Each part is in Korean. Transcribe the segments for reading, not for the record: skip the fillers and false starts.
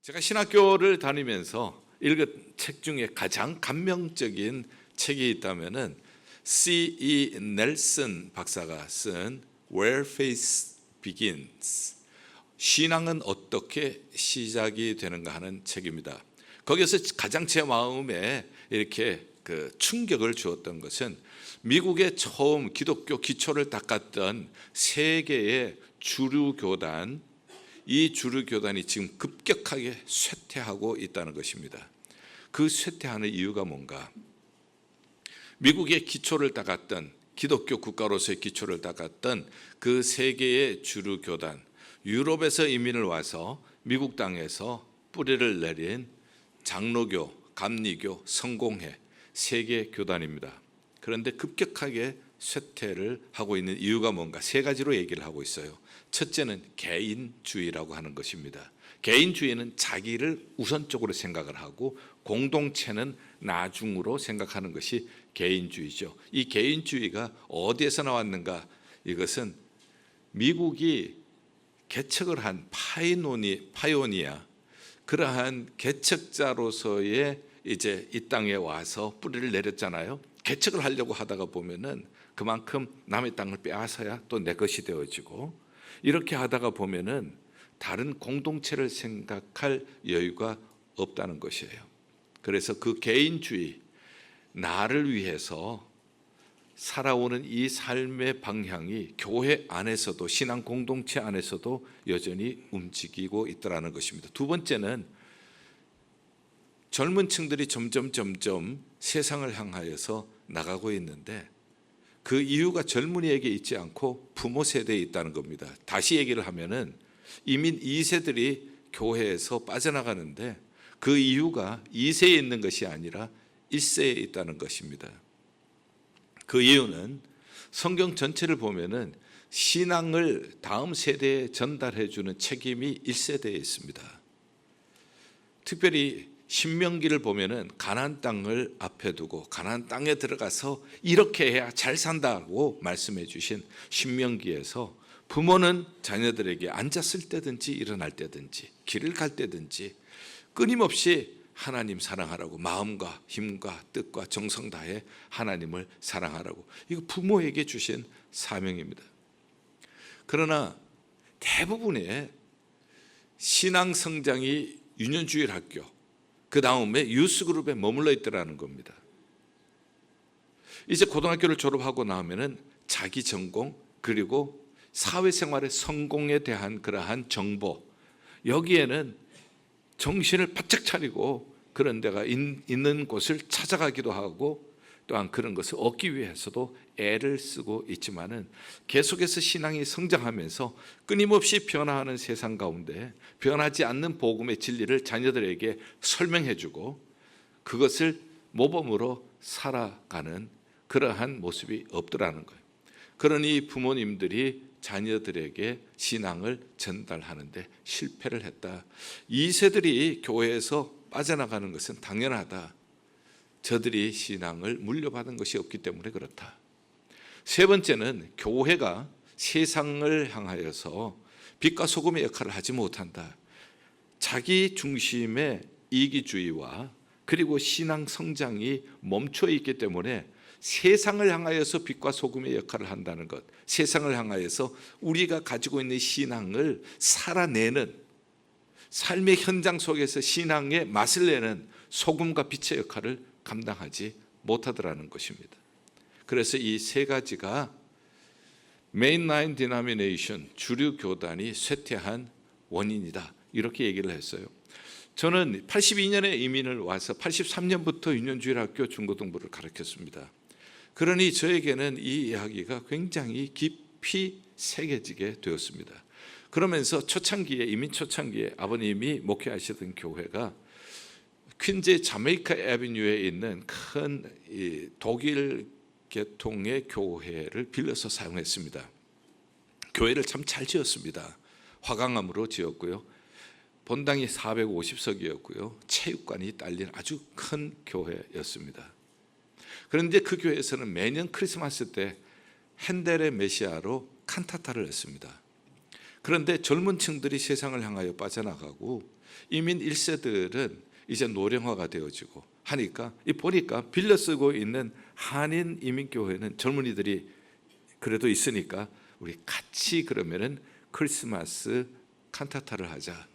제가 신학교를 다니면서 읽은 책 중에 가장 감명적인 책이 있다면은 C.E. 넬슨 박사가 쓴 Where Faith Begins, 신앙은 어떻게 시작이 되는가 하는 책입니다. 거기서 가장 제 마음에 이렇게 충격을 주었던 것은 미국에 처음 기독교 기초를 닦았던 세계의 주류 교단, 이 주류 교단이 지금 급격하게 쇠퇴하고 있다는 것입니다. 그 쇠퇴하는 이유가 뭔가? 미국의 기초를 닦았던, 기독교 국가로서의 기초를 닦았던 그 세계의 주류 교단, 유럽에서 이민을 와서 미국 땅에서 뿌리를 내린 장로교, 감리교, 성공회 세계 교단입니다. 그런데 급격하게 쇠퇴를 하고 있는 이유가 뭔가? 세 가지로 얘기를 하고 있어요. 첫째는 개인주의라고 하는 것입니다. 개인주의는 자기를 우선적으로 생각을 하고 공동체는 나중으로 생각하는 것이 개인주의죠. 이 개인주의가 어디에서 나왔는가? 이것은 미국이 개척을 한 파이오니아, 그러한 개척자로서의 이제 이 땅에 와서 뿌리를 내렸잖아요. 개척을 하려고 하다가 보면은 그만큼 남의 땅을 빼앗아야 또 내 것이 되어지고, 이렇게 하다가 보면은 다른 공동체를 생각할 여유가 없다는 것이에요. 그래서 그 개인주의, 나를 위해서 살아오는 이 삶의 방향이 교회 안에서도, 신앙 공동체 안에서도 여전히 움직이고 있더라는 것입니다. 두 번째는 젊은 층들이 점점 세상을 향하여서 나가고 있는데 그 이유가 젊은이에게 있지 않고 부모 세대에 있다는 겁니다. 다시 얘기를 하면은 이민 2세들이 교회에서 빠져나가는데 그 이유가 2세에 있는 것이 아니라 1세에 있다는 것입니다. 그 이유는 성경 전체를 보면은 신앙을 다음 세대에 전달해 주는 책임이 1세대에 있습니다. 특별히 신명기를 보면은 가나안 땅을 앞에 두고 가나안 땅에 들어가서 이렇게 해야 잘 산다고 말씀해 주신 신명기에서 부모는 자녀들에게 앉았을 때든지 일어날 때든지 길을 갈 때든지 끊임없이 하나님 사랑하라고, 마음과 힘과 뜻과 정성 다해 하나님을 사랑하라고, 이거 부모에게 주신 사명입니다. 그러나 대부분의 신앙 성장이 유년주일 학교, 그 다음에 유스그룹에 머물러 있더라는 겁니다. 이제 고등학교를 졸업하고 나면은 자기 전공, 그리고 사회생활의 성공에 대한 그러한 정보, 여기에는 정신을 바짝 차리고 그런 데가 있는 곳을 찾아가기도 하고, 또한 그런 것을 얻기 위해서도 애를 쓰고 있지만은 계속해서 신앙이 성장하면서 끊임없이 변화하는 세상 가운데 변하지 않는 복음의 진리를 자녀들에게 설명해주고 그것을 모범으로 살아가는 그러한 모습이 없더라는 거예요. 그러니 부모님들이 자녀들에게 신앙을 전달하는데 실패를 했다. 2세들이 교회에서 빠져나가는 것은 당연하다. 저들이 신앙을 물려받은 것이 없기 때문에 그렇다. 세 번째는 교회가 세상을 향하여서 빛과 소금의 역할을 하지 못한다. 자기 중심의 이기주의와 그리고 신앙 성장이 멈춰 있기 때문에 세상을 향하여서 빛과 소금의 역할을 한다는 것, 세상을 향하여서 우리가 가지고 있는 신앙을 살아내는, 삶의 현장 속에서 신앙의 맛을 내는 소금과 빛의 역할을 감당하지 못하더라는 것입니다. 그래서 이 세 가지가 Mainline Denomination, 주류 교단이 쇠퇴한 원인이다, 이렇게 얘기를 했어요. 저는 82년에 이민을 와서 83년부터 유년주일학교 중고등부를 가르쳤습니다. 그러니 저에게는 이 이야기가 굉장히 깊이 새겨지게 되었습니다. 그러면서 초창기에, 이민 초창기에 아버님이 목회하시던 교회가 퀸즈의 자메이카 애비뉴에 있는 큰 독일 계통의 교회를 빌려서 사용했습니다. 교회를 참 잘 지었습니다. 화강암으로 지었고요. 본당이 450석이었고요. 체육관이 딸린 아주 큰 교회였습니다. 그런데 그 교회에서는 매년 크리스마스 때 핸델의 메시아로 칸타타를 했습니다. 그런데 젊은 층들이 세상을 향하여 빠져나가고 이민 1세들은 이제 노령화가 되어지고 하니까 보니까 빌려 쓰고 있는 한인 이민교회는 젊은이들이 그래도 있으니까 우리 같이 그러면은 크리스마스 칸타타를 하자.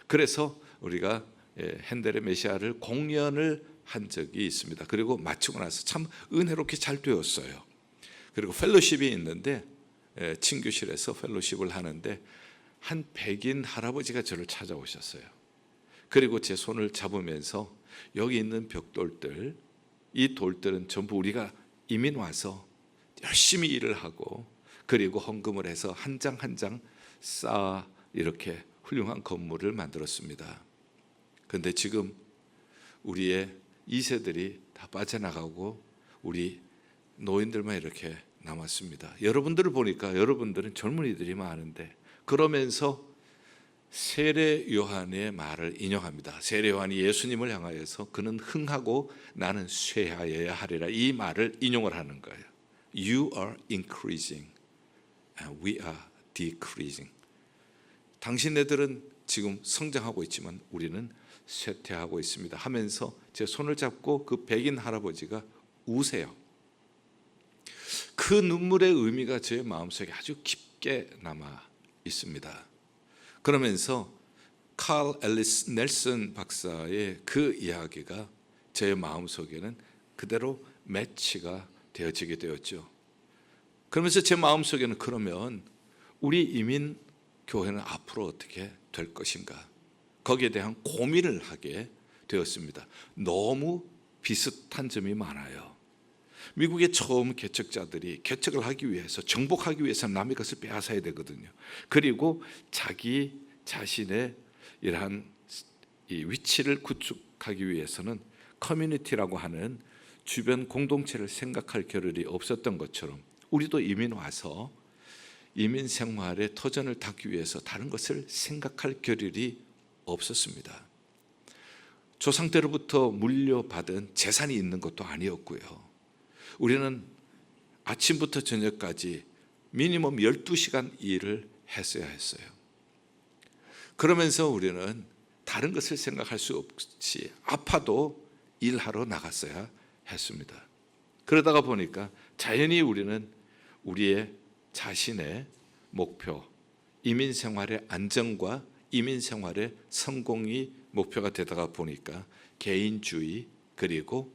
그래서 우리가 핸델의 메시아를 공연을 한 적이 있습니다. 그리고 마치고 나서 참 은혜롭게 잘 되었어요. 그리고 펠로십이 있는데 친교실에서 펠로십을 하는데 한 백인 할아버지가 저를 찾아오셨어요. 그리고 제 손을 잡으면서 여기 있는 벽돌들, 이 돌들은 전부 우리가 이민 와서 열심히 일을 하고 그리고 헌금을 해서 한 장 한 장 쌓아 이렇게 훌륭한 건물을 만들었습니다. 그런데 지금 우리의 2세들이 다 빠져나가고 우리 노인들만 이렇게 남았습니다. 여러분들을 보니까 여러분들은 젊은이들이 많은데, 그러면서 세례 요한의 말을 인용합니다. 세례 요한이 예수님을 향하여서 그는 흥하고 나는 쇠하여야 하리라, 이 말을 인용을 하는 거예요. You are increasing and we are decreasing. 당신네들은 지금 성장하고 있지만 우리는 쇠퇴하고 있습니다 하면서 제 손을 잡고 그 백인 할아버지가 우세요. 그 눈물의 의미가 제 마음속에 아주 깊게 남아 있습니다. 그러면서 칼 앨리스 넬슨 박사의 그 이야기가 제 마음속에는 그대로 매치가 되어지게 되었죠. 그러면서 제 마음속에는 그러면 우리 이민 교회는 앞으로 어떻게 될 것인가, 거기에 대한 고민을 하게 되었습니다. 너무 비슷한 점이 많아요. 미국의 처음 개척자들이 개척을 하기 위해서, 정복하기 위해서 남의 것을 빼앗아야 되거든요. 그리고 자기 자신의 이러한 이 위치를 구축하기 위해서는 커뮤니티라고 하는 주변 공동체를 생각할 겨를이 없었던 것처럼 우리도 이민 와서 이민 생활의 터전을 닦기 위해서 다른 것을 생각할 겨를이 없었습니다. 조상 때로부터 물려받은 재산이 있는 것도 아니었고요. 우리는 아침부터 저녁까지 미니멈 12시간 일을 했어야 했어요. 그러면서 우리는 다른 것을 생각할 수 없이 아파도 일하러 나갔어야 했습니다. 그러다가 보니까 자연히 우리는 우리의 자신의 목표, 이민 생활의 안정과 이민 생활의 성공이 목표가 되다가 보니까 개인주의 그리고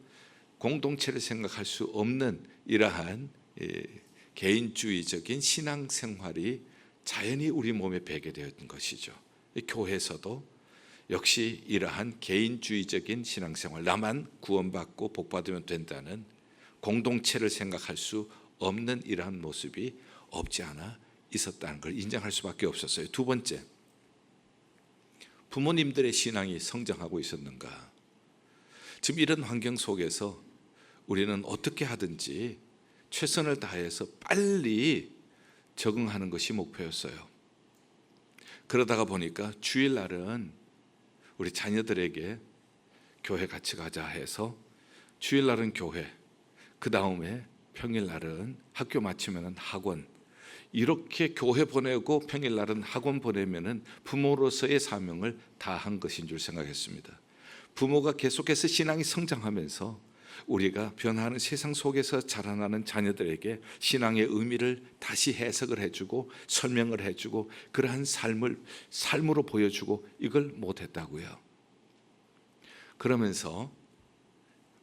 공동체를 생각할 수 없는 이러한 개인주의적인 신앙생활이 자연히 우리 몸에 배게 되었던 것이죠. 교회에서도 역시 이러한 개인주의적인 신앙생활, 나만 구원받고 복받으면 된다는 공동체를 생각할 수 없는 이러한 모습이 없지 않아 있었다는 걸 인정할 수밖에 없었어요. 두 번째, 부모님들의 신앙이 성장하고 있었는가? 지금 이런 환경 속에서 우리는 어떻게 하든지 최선을 다해서 빨리 적응하는 것이 목표였어요. 그러다가 보니까 주일날은 우리 자녀들에게 교회 같이 가자 해서 주일날은 교회, 그 다음에 평일날은 학교 마치면 학원, 이렇게 교회 보내고 평일날은 학원 보내면 부모로서의 사명을 다한 것인 줄 생각했습니다. 부모가 계속해서 신앙이 성장하면서 우리가 변화하는 세상 속에서 자라나는 자녀들에게 신앙의 의미를 다시 해석을 해주고 설명을 해주고 그러한 삶으로 보여주고 이걸 못했다고요. 그러면서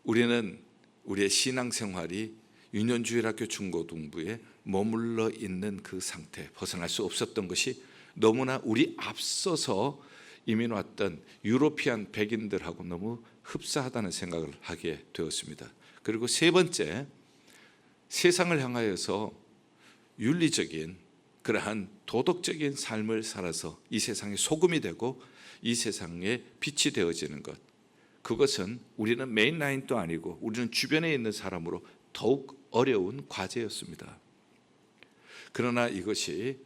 우리는 우리의 신앙생활이 유년주일학교 중고등부에 머물러 있는 그 상태, 벗어날 수 없었던 것이 너무나 우리 앞서서 이민 왔던 유로피안 백인들하고 너무 흡사하다는 생각을 하게 되었습니다. 그리고 세 번째, 세상을 향하여서 윤리적인 그러한 도덕적인 삶을 살아서 이 세상의 소금이 되고 이 세상의 빛이 되어지는 것, 그것은 우리는 메인라인도 아니고 우리는 주변에 있는 사람으로 더욱 어려운 과제였습니다. 그러나 이것이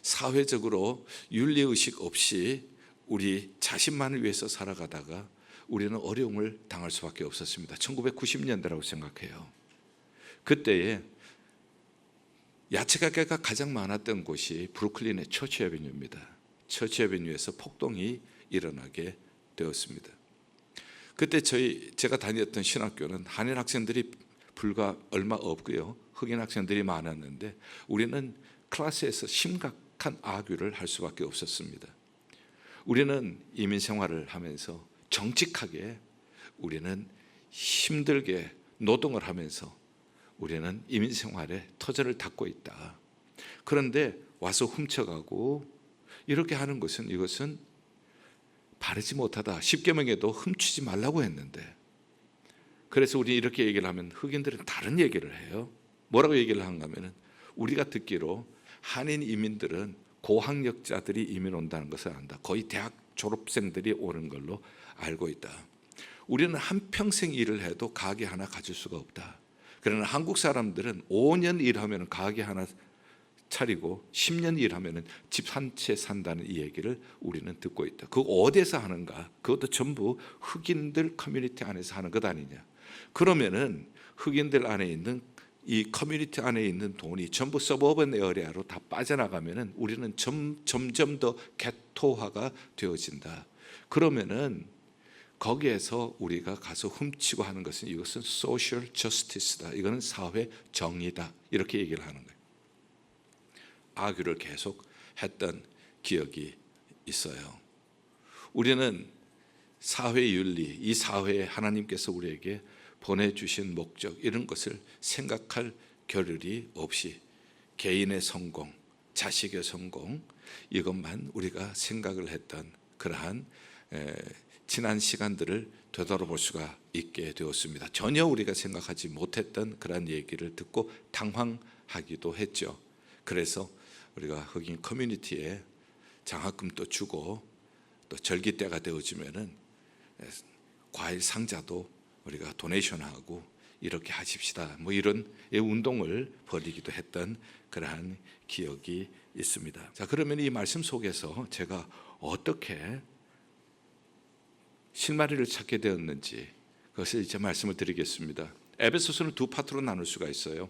사회적으로 윤리의식 없이 우리 자신만을 위해서 살아가다가 우리는 어려움을 당할 수밖에 없었습니다. 1990년대라고 생각해요. 그때에 야채 가게가 가장 많았던 곳이 브루클린의 처치 애비뉴입니다. 처치 애비뉴에서 폭동이 일어나게 되었습니다. 그때 제가 다녔던 신학교는 한인 학생들이 불과 얼마 없고요, 흑인 학생들이 많았는데 우리는 클래스에서 심각한 아귀를 할 수밖에 없었습니다. 우리는 이민 생활을 하면서 정직하게 우리는 힘들게 노동을 하면서 우리는 이민 생활에 터전을 닦고 있다. 그런데 와서 훔쳐가고 이렇게 하는 것은, 이것은 바르지 못하다. 10계명에도 훔치지 말라고 했는데, 그래서 우리 이렇게 얘기를 하면 흑인들은 다른 얘기를 해요. 뭐라고 얘기를 하는가 하면, 우리가 듣기로 한인 이민들은 고학력자들이 이민 온다는 것을 안다. 거의 대학 졸업생들이 오는 걸로 알고 있다. 우리는 한평생 일을 해도 가게 하나 가질 수가 없다. 그러나 한국 사람들은 5년 일하면 가게 하나 차리고 10년 일하면 집 한 채 산다는 이 얘기를 우리는 듣고 있다. 그거 어디서 하는가? 그것도 전부 흑인들 커뮤니티 안에서 하는 것 아니냐? 그러면은 흑인들 안에 있는 이 커뮤니티 안에 있는 돈이 전부 서버번 에어리아로 다 빠져나가면은 우리는 점점 더 개토화가 되어진다. 그러면은 거기에서 우리가 가서 훔치고 하는 것은, 이것은 소셜 저스티스다. 이거는 사회 정의다. 이렇게 얘기를 하는 거예요. 아귀를 계속 했던 기억이 있어요. 우리는 사회 윤리, 이 사회에 하나님께서 우리에게 보내주신 목적, 이런 것을 생각할 겨를이 없이 개인의 성공, 자식의 성공, 이것만 우리가 생각을 했던 그러한 지난 시간들을 되돌아볼 수가 있게 되었습니다. 전혀 우리가 생각하지 못했던 그런 얘기를 듣고 당황하기도 했죠. 그래서 우리가 흑인 커뮤니티에 장학금도 주고, 또 절기 때가 되어지면은 과일 상자도 우리가 도네이션하고 이렇게 하십시다. 뭐 이런 운동을 벌이기도 했던 그러한 기억이 있습니다. 자, 그러면 이 말씀 속에서 제가 어떻게 실마리를 찾게 되었는지, 그것을 이제 말씀을 드리겠습니다. 에베소서는 두 파트로 나눌 수가 있어요.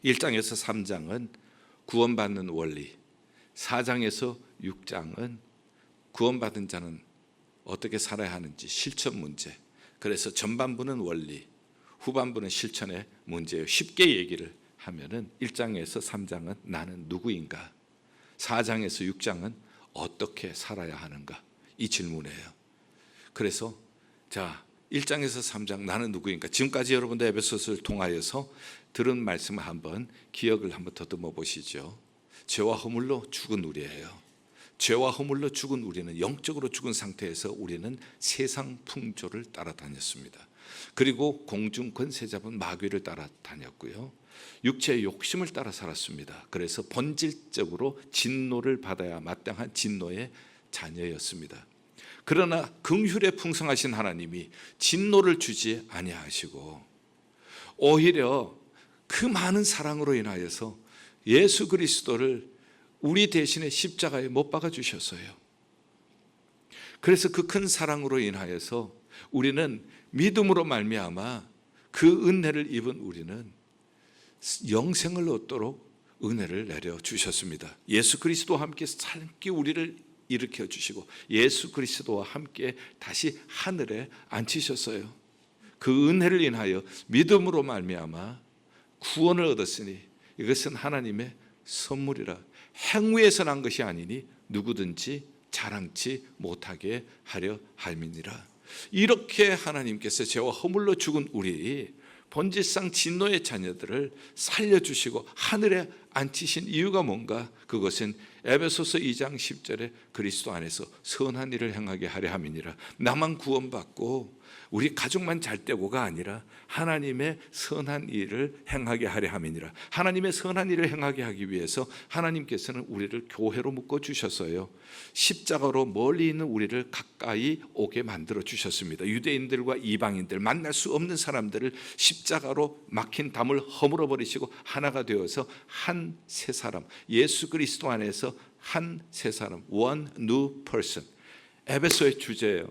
1장에서 3장은 구원받는 원리, 4장에서 6장은 구원받은 자는 어떻게 살아야 하는지 실천 문제. 그래서 전반부는 원리, 후반부는 실천의 문제예요. 쉽게 얘기를 하면은 1장에서 3장은 나는 누구인가, 4장에서 6장은 어떻게 살아야 하는가, 이 질문이에요. 그래서 자, 1장에서 3장 나는 누구인가, 지금까지 여러분들 에베소서를 통하여서 들은 말씀을 한번 기억을 한번 더듬어 보시죠. 죄와 허물로 죽은 우리예요. 죄와 허물로 죽은 우리는, 영적으로 죽은 상태에서 우리는 세상 풍조를 따라다녔습니다. 그리고 공중 권세 잡은 마귀를 따라다녔고요, 육체의 욕심을 따라 살았습니다. 그래서 본질적으로 진노를 받아야 마땅한 진노의 자녀였습니다. 그러나 긍휼에 풍성하신 하나님이 진노를 주지 아니하시고 오히려 그 많은 사랑으로 인하여서 예수 그리스도를 우리 대신에 십자가에 못 박아 주셨어요. 그래서 그 큰 사랑으로 인하여서 우리는 믿음으로 말미암아 그 은혜를 입은 우리는 영생을 얻도록 은혜를 내려 주셨습니다. 예수 그리스도와 함께 삶기 우리를 일으켜 주시고 예수 그리스도와 함께 다시 하늘에 앉히셨어요. 그 은혜를 인하여 믿음으로 말미암아 구원을 얻었으니 이것은 하나님의 선물이라, 행위에서 난 것이 아니니 누구든지 자랑치 못하게 하려 함이니라. 이렇게 하나님께서 죄와 허물로 죽은 우리 본질상 진노의 자녀들을 살려주시고 하늘에 앉히신 이유가 뭔가? 그것은 에베소서 2장 10절에 그리스도 안에서 선한 일을 행하게 하려 함이니라. 나만 구원받고 우리 가족만 잘 되고가 아니라 하나님의 선한 일을 행하게 하려 함이니라. 하나님의 선한 일을 행하게 하기 위해서 하나님께서는 우리를 교회로 묶어주셨어요. 십자가로 멀리 있는 우리를 가까이 오게 만들어 주셨습니다. 유대인들과 이방인들, 만날 수 없는 사람들을 십자가로 막힌 담을 허물어 버리시고 하나가 되어서 한 새 사람, 예수 그리스도 안에서 한 새 사람, one new person. 에베소의 주제예요.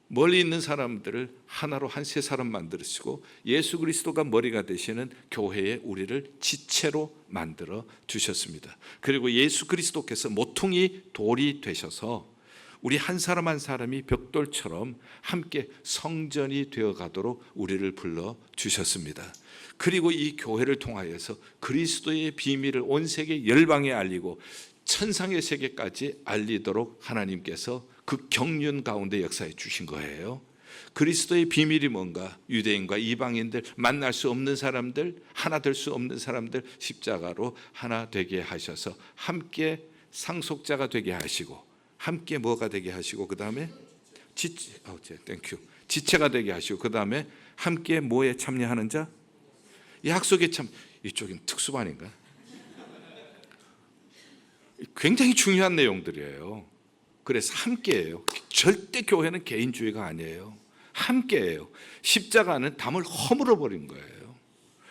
멀리 있는 사람들을 하나로 한 세 사람 만들으시고 예수 그리스도가 머리가 되시는 교회에 우리를 지체로 만들어 주셨습니다. 그리고 예수 그리스도께서 모퉁이 돌이 되셔서 우리 한 사람 한 사람이 벽돌처럼 함께 성전이 되어 가도록 우리를 불러 주셨습니다. 그리고 이 교회를 통하여서 그리스도의 비밀을 온 세계 열방에 알리고 천상의 세계까지 알리도록 하나님께서 그 경륜 가운데 역사해 주신 거예요. 그리스도의 비밀이 뭔가? 유대인과 이방인들, 만날 수 없는 사람들, 하나 될 수 없는 사람들 십자가로 하나 되게 하셔서 함께 상속자가 되게 하시고, 함께 뭐가 되게 하시고, 그 다음에 지체가 되게 하시고, 그 다음에 함께 뭐에 참여하는 자? 약속에 참. 이쪽은 특수반인가? 굉장히 중요한 내용들이에요. 그래서 함께예요. 절대 교회는 개인주의가 아니에요. 함께예요. 십자가는 담을 허물어 버린 거예요.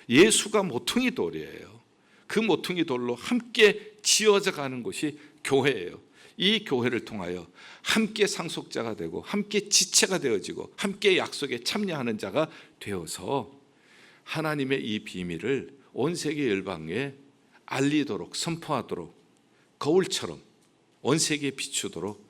예수가 모퉁이 돌이에요. 그 모퉁이 돌로 함께 지어져 가는 곳이 교회예요. 이 교회를 통하여 함께 상속자가 되고 함께 지체가 되어지고 함께 약속에 참여하는 자가 되어서 하나님의 이 비밀을 온 세계 열방에 알리도록, 선포하도록, 거울처럼 온 세계에 비추도록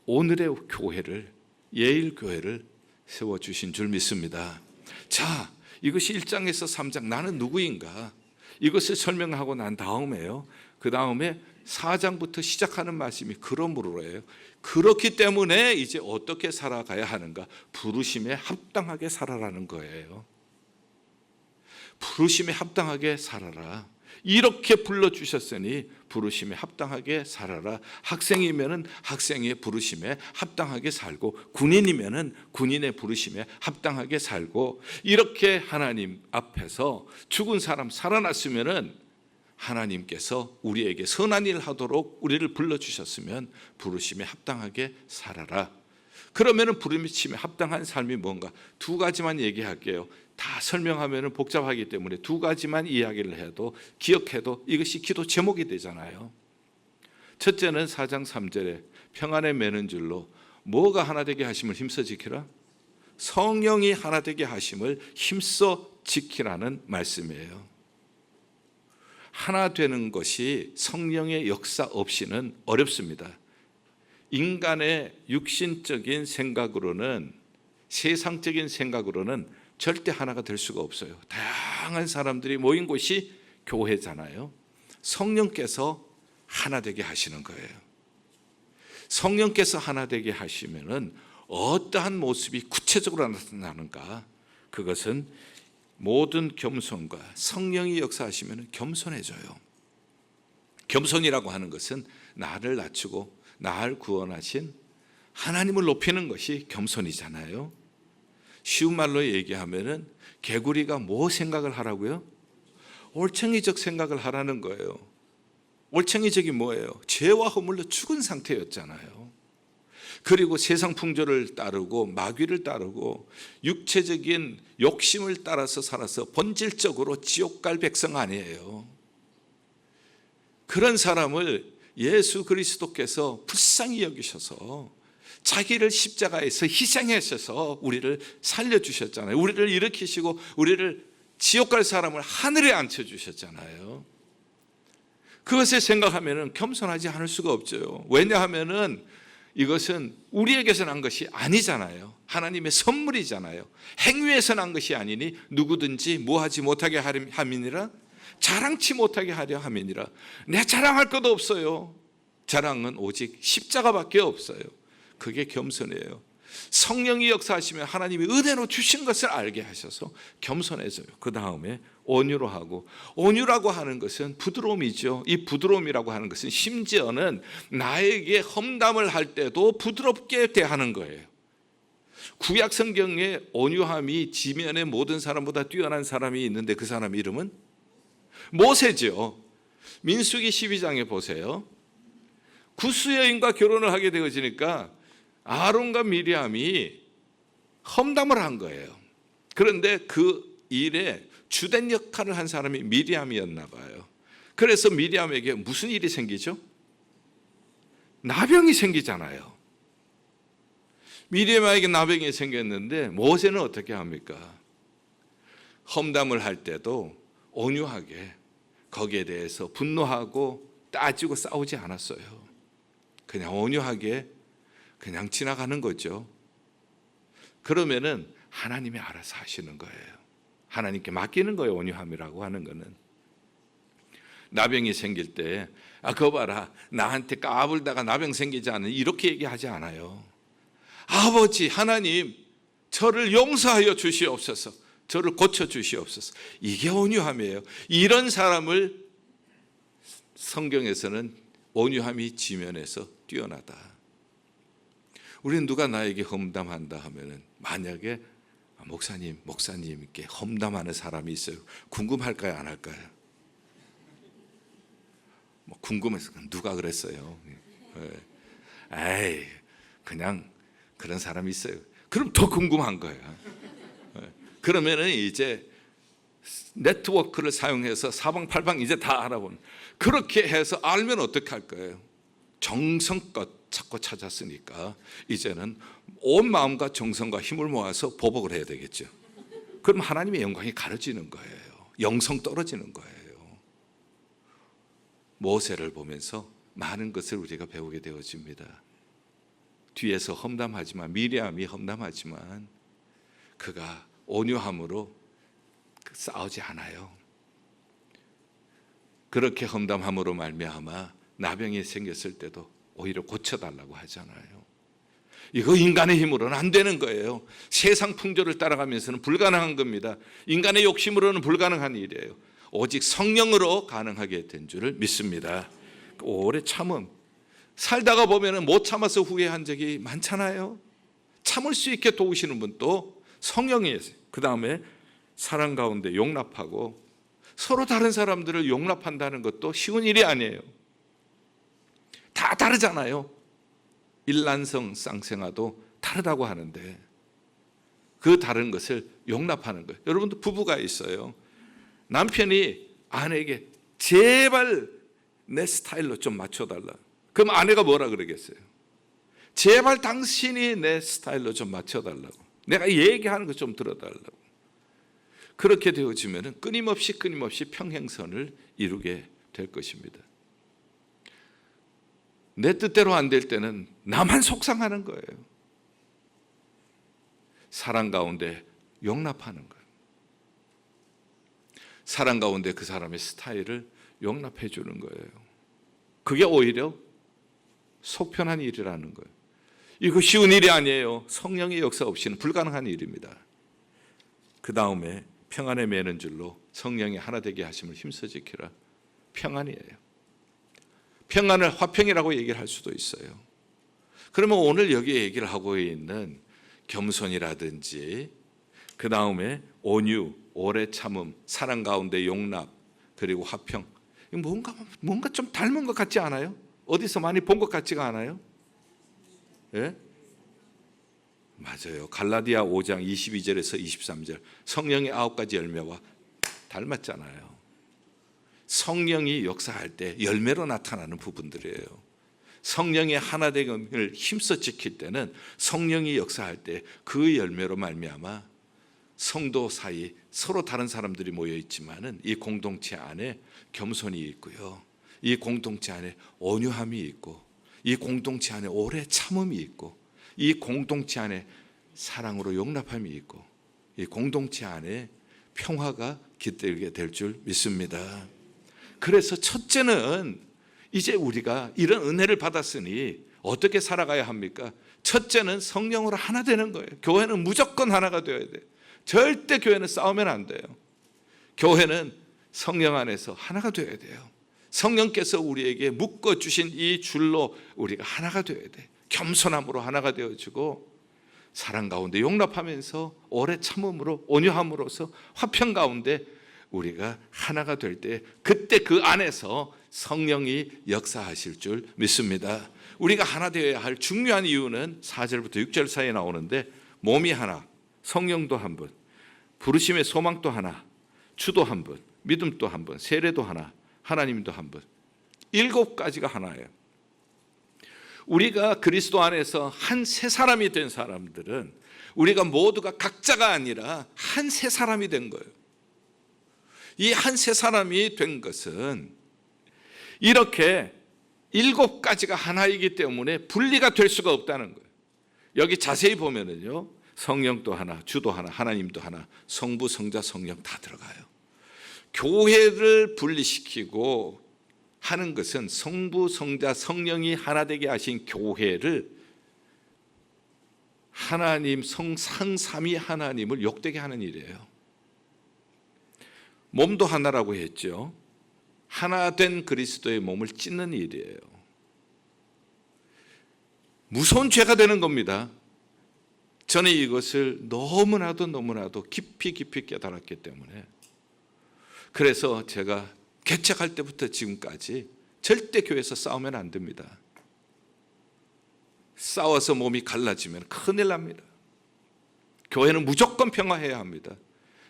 오늘의 교회를, 예일교회를 세워주신 줄 믿습니다. 자, 이것이 1장에서 3장 나는 누구인가 이것을 설명하고 난 다음에요, 그 다음에 4장부터 시작하는 말씀이 그러므로예요. 그렇기 때문에 이제 어떻게 살아가야 하는가? 부르심에 합당하게 살아라는 거예요. 부르심에 합당하게 살아라. 이렇게 불러주셨으니 부르심에 합당하게 살아라. 학생이면은 학생의 부르심에 합당하게 살고, 군인이면은 군인의 부르심에 합당하게 살고, 이렇게 하나님 앞에서 죽은 사람 살아났으면은 하나님께서 우리에게 선한 일 하도록 우리를 불러주셨으면 부르심에 합당하게 살아라. 그러면은 부르심에 합당한 삶이 뭔가? 두 가지만 얘기할게요. 다 설명하면 복잡하기 때문에 두 가지만 이야기를 해도, 기억해도 이것이 기도 제목이 되잖아요. 첫째는 4장 3절에 평안에 매는 줄로 뭐가 하나 되게 하심을 힘써 지키라? 성령이 하나 되게 하심을 힘써 지키라는 말씀이에요. 하나 되는 것이 성령의 역사 없이는 어렵습니다. 인간의 육신적인 생각으로는, 세상적인 생각으로는 절대 하나가 될 수가 없어요. 다양한 사람들이 모인 곳이 교회잖아요. 성령께서 하나 되게 하시는 거예요. 성령께서 하나 되게 하시면은 어떠한 모습이 구체적으로 나타나는가? 그것은 모든 겸손과, 성령이 역사하시면 겸손해져요. 겸손이라고 하는 것은 나를 낮추고 나를 구원하신 하나님을 높이는 것이 겸손이잖아요. 쉬운 말로 얘기하면은 개구리가 뭐 생각을 하라고요? 올챙이적 생각을 하라는 거예요. 올챙이적이 뭐예요? 죄와 허물로 죽은 상태였잖아요. 그리고 세상 풍조를 따르고 마귀를 따르고 육체적인 욕심을 따라서 살아서 본질적으로 지옥 갈 백성 아니에요. 그런 사람을 예수 그리스도께서 불쌍히 여기셔서 자기를 십자가에서 희생하셔서 우리를 살려주셨잖아요. 우리를 일으키시고 우리를 지옥 갈 사람을 하늘에 앉혀주셨잖아요. 그것을 생각하면 겸손하지 않을 수가 없죠. 왜냐하면 이것은 우리에게서 난 것이 아니잖아요. 하나님의 선물이잖아요. 행위에서 난 것이 아니니 누구든지 뭐하지 못하게 함이니라, 자랑치 못하게 하려 함이니라. 내 자랑할 것도 없어요. 자랑은 오직 십자가밖에 없어요. 그게 겸손이에요. 성령이 역사하시면 하나님이 은혜로 주신 것을 알게 하셔서 겸손해져요. 그 다음에 온유로 하고, 온유라고 하는 것은 부드러움이죠. 이 부드러움이라고 하는 것은 심지어는 나에게 험담을 할 때도 부드럽게 대하는 거예요. 구약 성경에 온유함이 지면의 모든 사람보다 뛰어난 사람이 있는데 그 사람 이름은 모세죠. 민수기 12장에 보세요. 구스 여인과 결혼을 하게 되어지니까 아론과 미리암이 험담을 한 거예요. 그런데 그 일에 주된 역할을 한 사람이 미리암이었나 봐요. 그래서 미리암에게 무슨 일이 생기죠? 나병이 생기잖아요. 미리암에게 나병이 생겼는데 모세는 어떻게 합니까? 험담을 할 때도 온유하게 거기에 대해서 분노하고 따지고 싸우지 않았어요. 그냥 온유하게 그냥 지나가는 거죠. 그러면은 하나님이 알아서 하시는 거예요. 하나님께 맡기는 거예요. 온유함이라고 하는 거는. 나병이 생길 때 그거 봐라, 나한테 까불다가 나병 생기지 않는, 이렇게 얘기하지 않아요. 아버지 하나님, 저를 용서하여 주시옵소서, 저를 고쳐 주시옵소서. 이게 온유함이에요. 이런 사람을 성경에서는 온유함이 지면에서 뛰어나다. 우리는 누가 나에게 험담한다 하면은, 만약에 목사님께 험담하는 사람이 있어요. 궁금할까요, 안 할까요? 궁금해서 누가 그랬어요? 에이, 그냥 그런 사람이 있어요. 그럼 더 궁금한 거예요. 그러면은 이제 네트워크를 사용해서 사방팔방 이제 다 알아보는, 그렇게 해서 알면 어떻게 할 거예요? 정성껏 찾고 찾았으니까 이제는 온 마음과 정성과 힘을 모아서 보복을 해야 되겠죠. 그럼 하나님의 영광이 가려지는 거예요. 영성 떨어지는 거예요. 모세를 보면서 많은 것을 우리가 배우게 되어집니다. 뒤에서 험담하지만, 미리암이 험담하지만 그가 온유함으로 싸우지 않아요. 그렇게 험담함으로 말미암아 나병이 생겼을 때도 오히려 고쳐달라고 하잖아요. 이거 인간의 힘으로는 안 되는 거예요. 세상 풍조를 따라가면서는 불가능한 겁니다. 인간의 욕심으로는 불가능한 일이에요. 오직 성령으로 가능하게 된 줄을 믿습니다. 오래 참음, 살다가 보면 못 참아서 후회한 적이 많잖아요. 참을 수 있게 도우시는 분도 성령이에요. 그 다음에 사랑 가운데 용납하고, 서로 다른 사람들을 용납한다는 것도 쉬운 일이 아니에요. 다 다르잖아요. 일란성 쌍생아도 다르다고 하는데 그 다른 것을 용납하는 거예요. 여러분도 부부가 있어요. 남편이 아내에게 제발 내 스타일로 좀 맞춰달라. 그럼 아내가 뭐라 그러겠어요? 제발 당신이 내 스타일로 좀 맞춰달라고, 내가 얘기하는 거 좀 들어달라고. 그렇게 되어지면 끊임없이 평행선을 이루게 될 것입니다. 내 뜻대로 안 될 때는 나만 속상하는 거예요. 사랑 가운데 용납하는 거예요. 사랑 가운데 그 사람의 스타일을 용납해 주는 거예요. 그게 오히려 속편한 일이라는 거예요. 이거 쉬운 일이 아니에요. 성령의 역사 없이는 불가능한 일입니다. 그 다음에 평안에 매는 줄로 성령이 하나 되게 하심을 힘써 지키라. 평안이에요. 평안을 화평이라고 얘기를 할 수도 있어요. 그러면 오늘 여기 얘기를 하고 있는 겸손이라든지, 그 다음에 온유, 오래 참음, 사랑 가운데 용납, 그리고 화평, 뭔가 좀 닮은 것 같지 않아요? 어디서 많이 본 것 같지가 않아요? 예? 맞아요. 갈라디아 5장 22절에서 23절, 성령의 9가지 열매와 닮았잖아요. 성령이 역사할 때 열매로 나타나는 부분들이에요. 성령의 하나됨을 힘써 지킬 때는, 성령이 역사할 때 그 열매로 말미암아 성도 사이 서로 다른 사람들이 모여 있지만은 이 공동체 안에 겸손이 있고요, 이 공동체 안에 온유함이 있고, 이 공동체 안에 오래 참음이 있고, 이 공동체 안에 사랑으로 용납함이 있고, 이 공동체 안에 평화가 깃들게 될 줄 믿습니다. 그래서 첫째는 이제 우리가 이런 은혜를 받았으니 어떻게 살아가야 합니까? 첫째는 성령으로 하나 되는 거예요. 교회는 무조건 하나가 되어야 돼요. 절대 교회는 싸우면 안 돼요. 교회는 성령 안에서 하나가 되어야 돼요. 성령께서 우리에게 묶어주신 이 줄로 우리가 하나가 되어야 돼요. 겸손함으로 하나가 되어지고, 사랑 가운데 용납하면서 오래 참음으로 온유함으로써 화평 가운데 우리가 하나가 될 때, 그때 그 안에서 성령이 역사하실 줄 믿습니다. 우리가 하나 되어야 할 중요한 이유는 4절부터 6절 사이에 나오는데, 몸이 하나, 성령도 한 분, 부르심의 소망도 하나, 주도 한 분, 믿음도 한 분, 세례도 하나, 하나님도 한 분. 7가지가 하나예요. 우리가 그리스도 안에서 한 새 사람이 된 사람들은 우리가 모두가 각자가 아니라 한 새 사람이 된 거예요. 이 한 새 사람이 된 것은 이렇게 7가지가 하나이기 때문에 분리가 될 수가 없다는 거예요. 여기 자세히 보면은요, 성령도 하나, 주도 하나, 하나님도 하나, 성부, 성자, 성령 다 들어가요. 교회를 분리시키고 하는 것은 성부, 성자, 성령이 하나 되게 하신 교회를 하나님, 상삼위 하나님을 욕되게 하는 일이에요. 몸도 하나라고 했죠. 하나 된 그리스도의 몸을 찢는 일이에요. 무서운 죄가 되는 겁니다. 저는 이것을 너무나도 깊이 깨달았기 때문에, 그래서 제가 개척할 때부터 지금까지 절대 교회에서 싸우면 안 됩니다. 싸워서 몸이 갈라지면 큰일 납니다. 교회는 무조건 평화해야 합니다.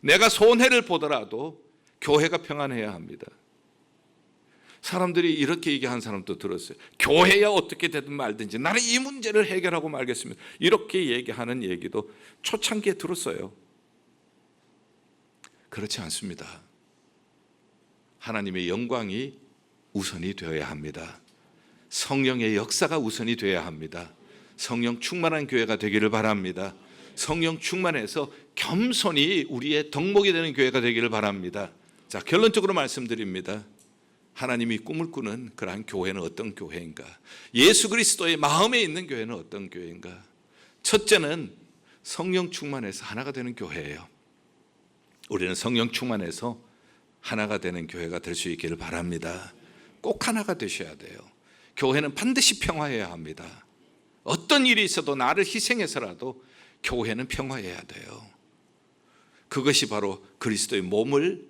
내가 손해를 보더라도 교회가 평안해야 합니다. 사람들이 이렇게 얘기한 사람도 들었어요. 교회야 어떻게 되든 말든지 나는 이 문제를 해결하고 말겠습니다. 이렇게 얘기하는 얘기도 초창기에 들었어요. 그렇지 않습니다. 하나님의 영광이 우선이 되어야 합니다. 성령의 역사가 우선이 되어야 합니다. 성령 충만한 교회가 되기를 바랍니다. 성령 충만해서 겸손히 우리의 덕목이 되는 교회가 되기를 바랍니다. 자, 결론적으로 말씀드립니다. 하나님이 꿈을 꾸는 그러한 교회는 어떤 교회인가? 예수 그리스도의 마음에 있는 교회는 어떤 교회인가? 첫째는 성령 충만해서 하나가 되는 교회예요. 우리는 성령 충만해서 하나가 되는 교회가 될 수 있기를 바랍니다. 꼭 하나가 되셔야 돼요. 교회는 반드시 평화해야 합니다. 어떤 일이 있어도 나를 희생해서라도 교회는 평화해야 돼요. 그것이 바로 그리스도의 몸을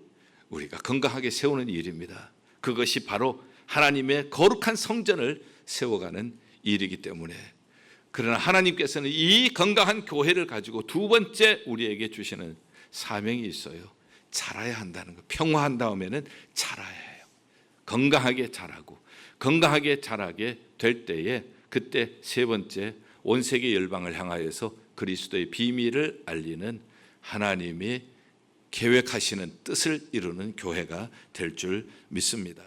우리가 건강하게 세우는 일입니다. 그것이 바로 하나님의 거룩한 성전을 세워가는 일이기 때문에, 그러나 하나님께서는 이 건강한 교회를 가지고 두 번째 우리에게 주시는 사명이 있어요. 자라야 한다는 거. 평화한 다음에는 자라야 해요. 건강하게 자라고 건강하게 자라게 될 때에, 그때 세 번째 온 세계 열방을 향하여서 그리스도의 비밀을 알리는 하나님이 계획하시는 뜻을 이루는 교회가 될 줄 믿습니다.